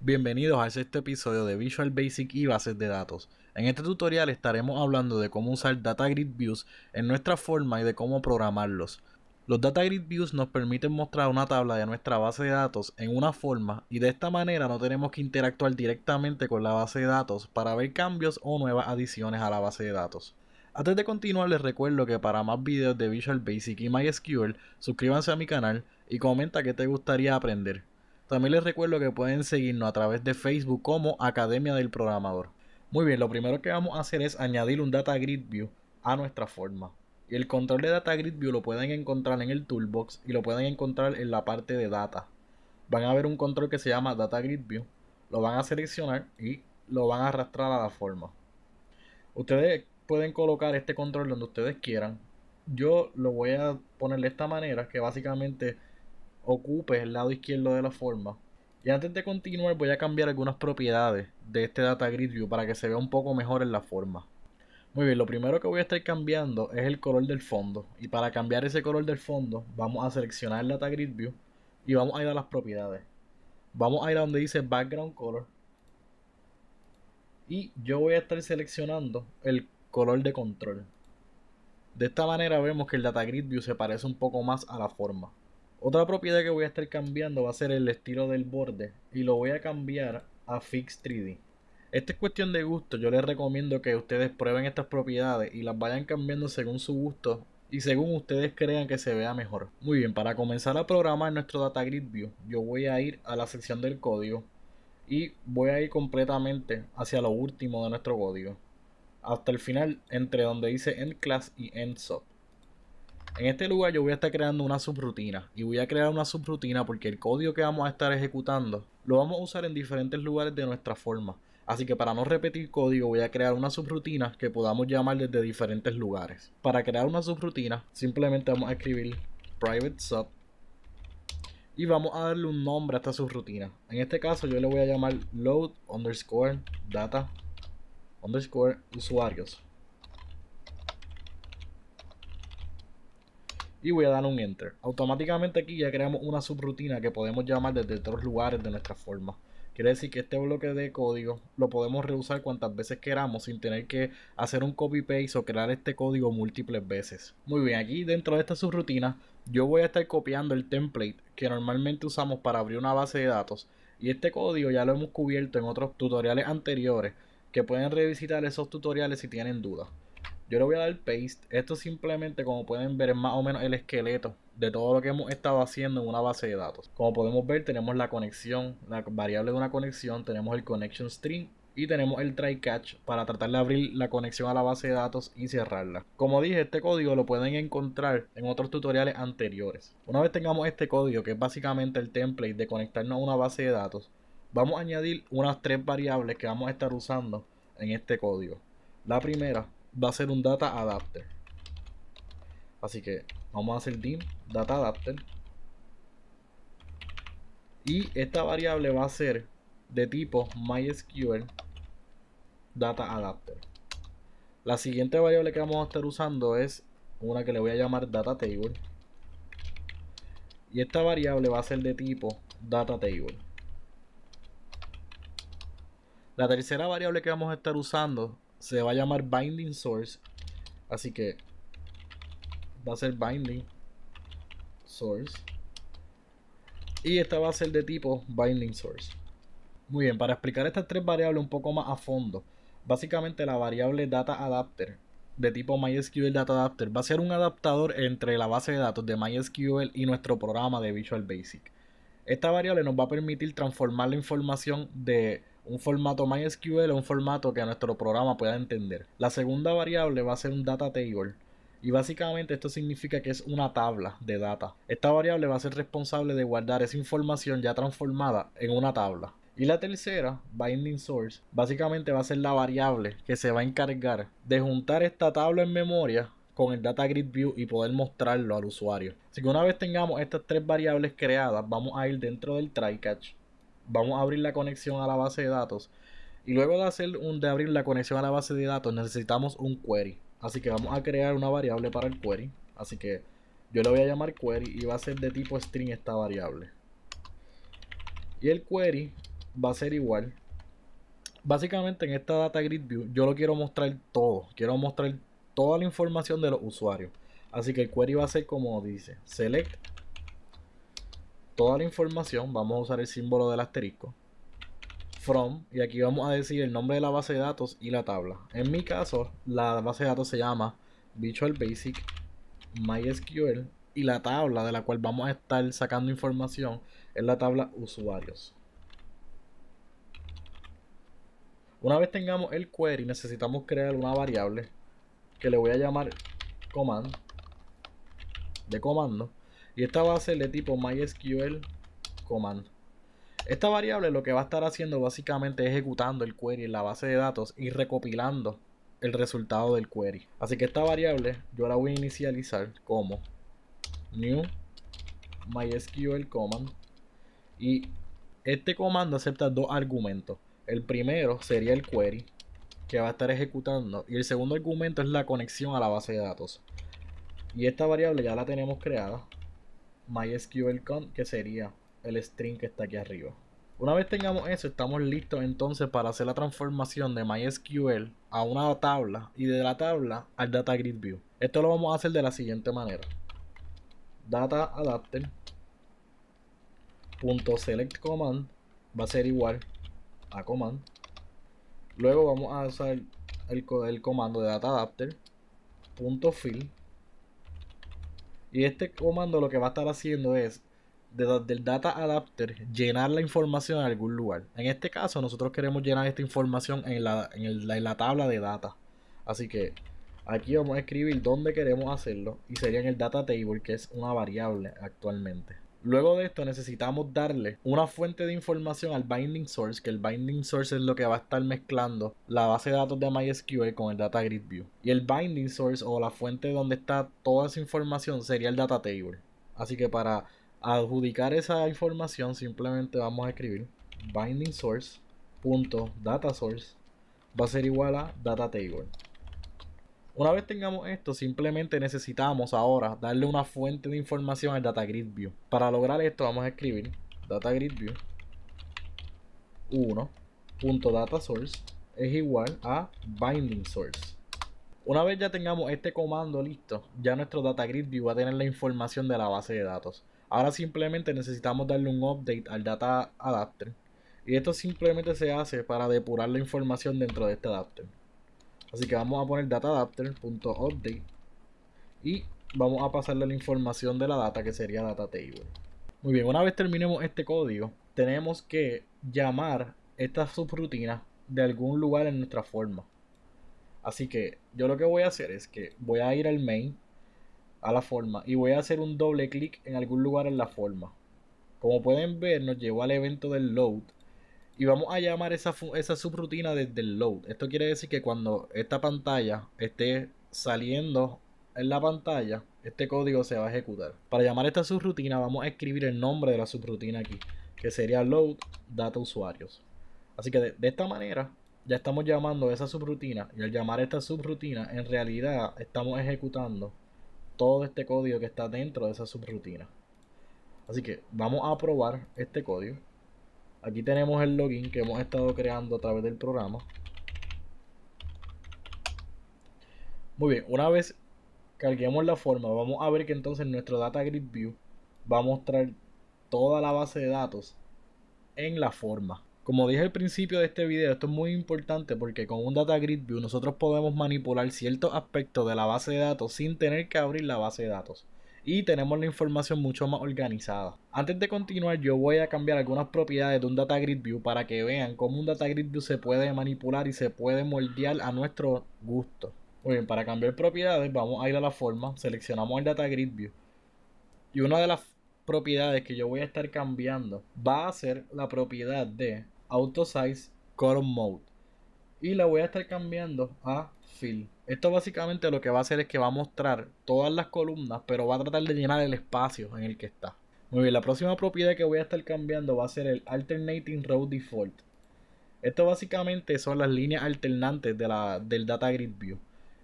Bienvenidos a este episodio de Visual Basic y bases de datos. En este tutorial estaremos hablando de cómo usar Data Grid Views en nuestra forma y de cómo programarlos. Los Data Grid Views nos permiten mostrar una tabla de nuestra base de datos en una forma y de esta manera no tenemos que interactuar directamente con la base de datos para ver cambios o nuevas adiciones a la base de datos. Antes de continuar les recuerdo que para más videos de Visual Basic y MySQL suscríbanse a mi canal y comenta qué te gustaría aprender. También les recuerdo que pueden seguirnos a través de Facebook como Academia del Programador. Muy bien, lo primero que vamos a hacer es añadir un Data Grid View a nuestra forma. Y el control de Data Grid View lo pueden encontrar en el Toolbox y lo pueden encontrar en la parte de Data. Van a ver un control que se llama Data Grid View, lo van a seleccionar y lo van a arrastrar a la forma. Ustedes pueden colocar este control donde ustedes quieran. Yo lo voy a poner de esta manera que básicamente ocupe el lado izquierdo de la forma. Y antes de continuar voy a cambiar algunas propiedades de este Data Grid View para que se vea un poco mejor en la forma. Muy bien, lo primero que voy a estar cambiando es el color del fondo. Y para cambiar ese color del fondo vamos a seleccionar el Data Grid View y vamos a ir a las propiedades. Vamos a ir a donde dice Background Color. Y yo voy a estar seleccionando el color de control. De esta manera vemos que el Data Grid View se parece un poco más a la forma. Otra propiedad que voy a estar cambiando va a ser el estilo del borde y lo voy a cambiar a Fix 3D. Esta es cuestión de gusto, yo les recomiendo que ustedes prueben estas propiedades y las vayan cambiando según su gusto y según ustedes crean que se vea mejor. Muy bien, para comenzar a programar nuestro Data Grid View, yo voy a ir a la sección del código y voy a ir completamente hacia lo último de nuestro código, hasta el final entre donde dice End Class y End Sub. En este lugar yo voy a estar creando una subrutina y voy a crear una subrutina porque el código que vamos a estar ejecutando lo vamos a usar en diferentes lugares de nuestra forma. Así que para no repetir código voy a crear una subrutina que podamos llamar desde diferentes lugares. Para crear una subrutina simplemente vamos a escribir private sub y vamos a darle un nombre a esta subrutina. En este caso yo le voy a llamar load underscore data underscore usuarios. Y voy a dar un enter. Automáticamente aquí ya creamos una subrutina que podemos llamar desde otros lugares de nuestra forma. Quiere decir que este bloque de código lo podemos reusar cuantas veces queramos sin tener que hacer un copy paste o crear este código múltiples veces. Muy bien, aquí dentro de esta subrutina yo voy a estar copiando el template que normalmente usamos para abrir una base de datos. Y este código ya lo hemos cubierto en otros tutoriales anteriores que pueden revisitar esos tutoriales si tienen dudas. Yo le voy a dar paste. Esto simplemente, como pueden ver, es más o menos el esqueleto de todo lo que hemos estado haciendo en una base de datos. Como podemos ver, tenemos la conexión, la variable de una conexión, tenemos el connection string y tenemos el try catch para tratar de abrir la conexión a la base de datos y cerrarla. Como dije, este código lo pueden encontrar en otros tutoriales anteriores. Una vez tengamos este código, que es básicamente el template de conectarnos a una base de datos, vamos a añadir unas 3 variables que vamos a estar usando en este código. La primera va a ser un data adapter, así que vamos a hacer dim data adapter y esta variable va a ser de tipo MySQL data adapter. La siguiente variable que vamos a estar usando es una que le voy a llamar data table y esta variable va a ser de tipo data table. La tercera variable que vamos a estar usando se va a llamar binding source, así que va a ser binding source y esta va a ser de tipo binding source. Muy bien, para explicar estas 3 variables un poco más a fondo, básicamente la variable data adapter de tipo MySQL data adapter va a ser un adaptador entre la base de datos de MySQL y nuestro programa de Visual Basic. Esta variable nos va a permitir transformar la información de un formato MySQL a un formato que nuestro programa pueda entender. La segunda variable va a ser un data table y básicamente esto significa que es una tabla de data. Esta variable va a ser responsable de guardar esa información ya transformada en una tabla. Y la tercera, binding source, básicamente va a ser la variable que se va a encargar de juntar esta tabla en memoria con el Data Grid View y poder mostrarlo al usuario. Así que una vez tengamos estas 3 variables creadas, vamos a ir dentro del try catch, vamos a abrir la conexión a la base de datos y luego de abrir la conexión a la base de datos necesitamos un query. Así que vamos a crear una variable para el query. Así que yo le voy a llamar query y va a ser de tipo string esta variable. Y el query va a ser igual. Básicamente en esta Data Grid View yo lo quiero mostrar todo. Quiero mostrar toda la información de los usuarios. Así que el query va a ser como dice. Select toda la información. Vamos a usar el símbolo del asterisco. From. Y aquí vamos a decir el nombre de la base de datos y la tabla. En mi caso la base de datos se llama Visual Basic MySQL. Y la tabla de la cual vamos a estar sacando información es la tabla usuarios. Una vez tengamos el query, necesitamos crear una variable que le voy a llamar command de comando, y esta va a ser de tipo MySQL command. Esta variable lo que va a estar haciendo básicamente es ejecutando el query en la base de datos y recopilando el resultado del query. Así que esta variable yo la voy a inicializar como new MySQL command, y este comando acepta dos argumentos. El primero sería el query que va a estar ejecutando, y el segundo argumento es la conexión a la base de datos. Y esta variable ya la tenemos creada, MySQL que sería el string que está aquí arriba. Una vez tengamos eso, estamos listos entonces para hacer la transformación de MySQL a una tabla y de la tabla al Data Grid View. Esto lo vamos a hacer de la siguiente manera. Data adapter .select command va a ser igual a command. Luego vamos a usar el comando de data adapter .fill, y este comando lo que va a estar haciendo es del data adapter llenar la información en algún lugar. En este caso nosotros queremos llenar esta información en la tabla de data, así que aquí vamos a escribir dónde queremos hacerlo, y sería en el data table, que es una variable actualmente. Luego de esto necesitamos darle una fuente de información al binding source, que el binding source es lo que va a estar mezclando la base de datos de MySQL con el Data Grid View. Y el binding source, o la fuente donde está toda esa información, sería el data table. Así que para adjudicar esa información simplemente vamos a escribir binding source.data source va a ser igual a data table. Una vez tengamos esto, simplemente necesitamos ahora darle una fuente de información al Data Grid View. Para lograr esto vamos a escribir Data Grid View 1.dataSource es igual a binding source. Una vez ya tengamos este comando listo, ya nuestro Data Grid View va a tener la información de la base de datos. Ahora simplemente necesitamos darle un update al Data Adapter, y esto simplemente se hace para depurar la información dentro de este adapter. Así que vamos a poner dataadapter.update y vamos a pasarle la información de la data, que sería data table. Muy bien, una vez terminemos este código, tenemos que llamar esta subrutina de algún lugar en nuestra forma. Así que yo lo que voy a hacer es que voy a ir al main, a la forma, y voy a hacer un doble clic en algún lugar en la forma. Como pueden ver, nos llevó al evento del load, y vamos a llamar esa subrutina desde el load. Esto quiere decir que cuando esta pantalla esté saliendo en la pantalla, este código se va a ejecutar. Para llamar esta subrutina vamos a escribir el nombre de la subrutina aquí, que sería load data usuarios. Así que de esta manera ya estamos llamando esa subrutina, y al llamar esta subrutina en realidad estamos ejecutando todo este código que está dentro de esa subrutina. Así que vamos a probar este código. Aquí tenemos el login que hemos estado creando a través del programa. Muy bien, una vez carguemos la forma, vamos a ver que entonces nuestro Data Grid View va a mostrar toda la base de datos en la forma. Como dije al principio de este video, esto es muy importante porque con un Data Grid View nosotros podemos manipular ciertos aspectos de la base de datos sin tener que abrir la base de datos, y tenemos la información mucho más organizada. Antes de continuar, yo voy a cambiar algunas propiedades de un Data Grid View para que vean cómo un Data Grid View se puede manipular y se puede moldear a nuestro gusto. Muy bien, para cambiar propiedades vamos a ir a la forma, seleccionamos el Data Grid View, y una de las propiedades que yo voy a estar cambiando va a ser la propiedad de Auto Size Column Mode, y la voy a estar cambiando a Fill. Esto básicamente lo que va a hacer es que va a mostrar todas las columnas, pero va a tratar de llenar el espacio en el que está. Muy bien, la próxima propiedad que voy a estar cambiando va a ser el Alternating Row Default. Esto básicamente son las líneas alternantes del Data Grid View.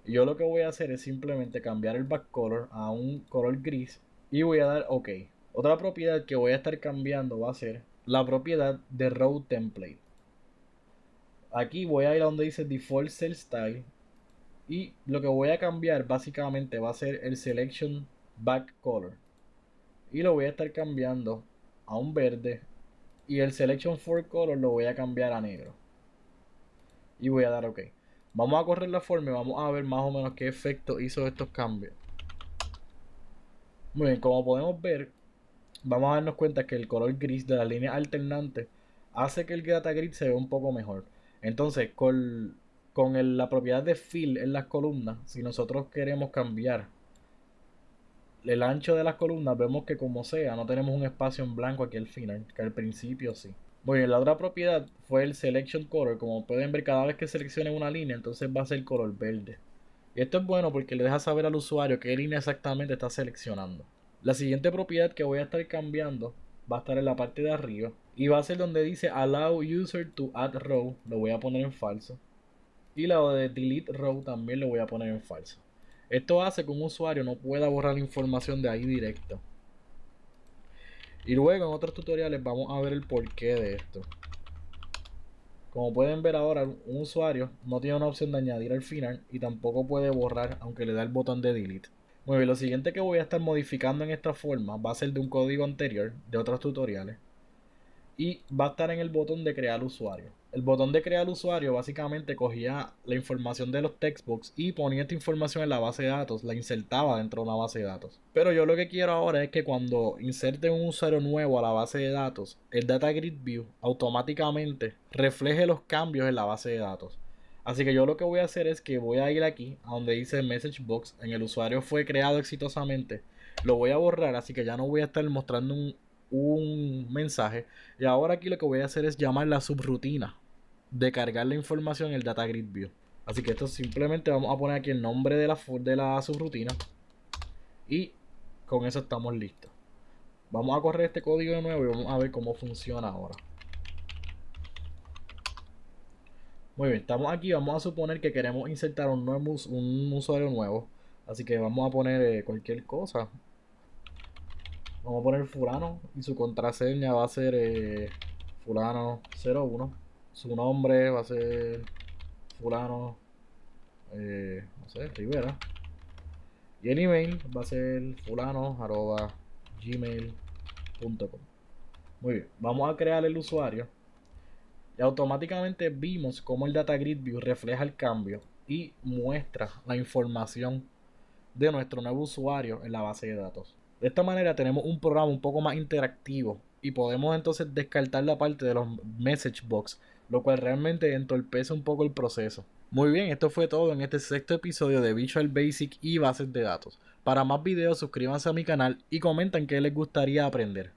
Y yo lo que voy a hacer es simplemente cambiar el back color a un color gris y voy a dar OK. Otra propiedad que voy a estar cambiando va a ser la propiedad de Row Template. Aquí voy a ir a donde dice Default Cell Style y lo que voy a cambiar básicamente va a ser el Selection Back Color y lo voy a estar cambiando a un verde y el Selection For Color lo voy a cambiar a negro y voy a dar OK. Vamos a correr la forma y vamos a ver más o menos qué efecto hizo estos cambios. Muy bien, como podemos ver, vamos a darnos cuenta que el color gris de las líneas alternantes hace que el data grid se vea un poco mejor. Entonces, con la propiedad de fill en las columnas, si nosotros queremos cambiar el ancho de las columnas, vemos que como sea, no tenemos un espacio en blanco aquí al final, que al principio sí. Muy bien, la otra propiedad fue el Selection Color. Como pueden ver, cada vez que seleccione una línea, entonces va a ser color verde. Y esto es bueno porque le deja saber al usuario qué línea exactamente está seleccionando. La siguiente propiedad que voy a estar cambiando va a estar en la parte de arriba y va a ser donde dice Allow User to Add Row, lo voy a poner en falso. Y la de Delete Row también lo voy a poner en falso. Esto hace que un usuario no pueda borrar la información de ahí directo. Y luego en otros tutoriales vamos a ver el porqué de esto. Como pueden ver ahora, un usuario no tiene una opción de añadir al final y tampoco puede borrar aunque le da el botón de delete. Muy bien, lo siguiente que voy a estar modificando en esta forma va a ser de un código anterior de otros tutoriales y va a estar en el botón de crear usuario. El botón de crear usuario básicamente cogía la información de los textbooks y ponía esta información en la base de datos, la insertaba dentro de una base de datos. Pero yo lo que quiero ahora es que cuando inserte un usuario nuevo a la base de datos, el Data Grid View automáticamente refleje los cambios en la base de datos. Así que yo lo que voy a hacer es que voy a ir aquí a donde dice Message Box, en el usuario fue creado exitosamente, lo voy a borrar, así que ya no voy a estar mostrando un mensaje. Y ahora aquí lo que voy a hacer es llamar la subrutina de cargar la información en el Data Grid View. Así que esto simplemente vamos a poner aquí el nombre de la subrutina y con eso estamos listos. Vamos a correr este código de nuevo y vamos a ver cómo funciona ahora. Muy bien, estamos aquí. Vamos a suponer que queremos insertar un usuario nuevo. Así que vamos a poner cualquier cosa. Vamos a poner fulano y su contraseña va a ser fulano01. Su nombre va a ser fulano, no sé, Rivera. Y el email va a ser fulano@gmail.com. Muy bien, vamos a crear el usuario. Y automáticamente vimos cómo el Data Grid View refleja el cambio y muestra la información de nuestro nuevo usuario en la base de datos. De esta manera tenemos un programa un poco más interactivo y podemos entonces descartar la parte de los message box, lo cual realmente entorpece un poco el proceso. Muy bien, esto fue todo en este sexto episodio de Visual Basic y bases de datos. Para más videos suscríbanse a mi canal y comenten qué les gustaría aprender.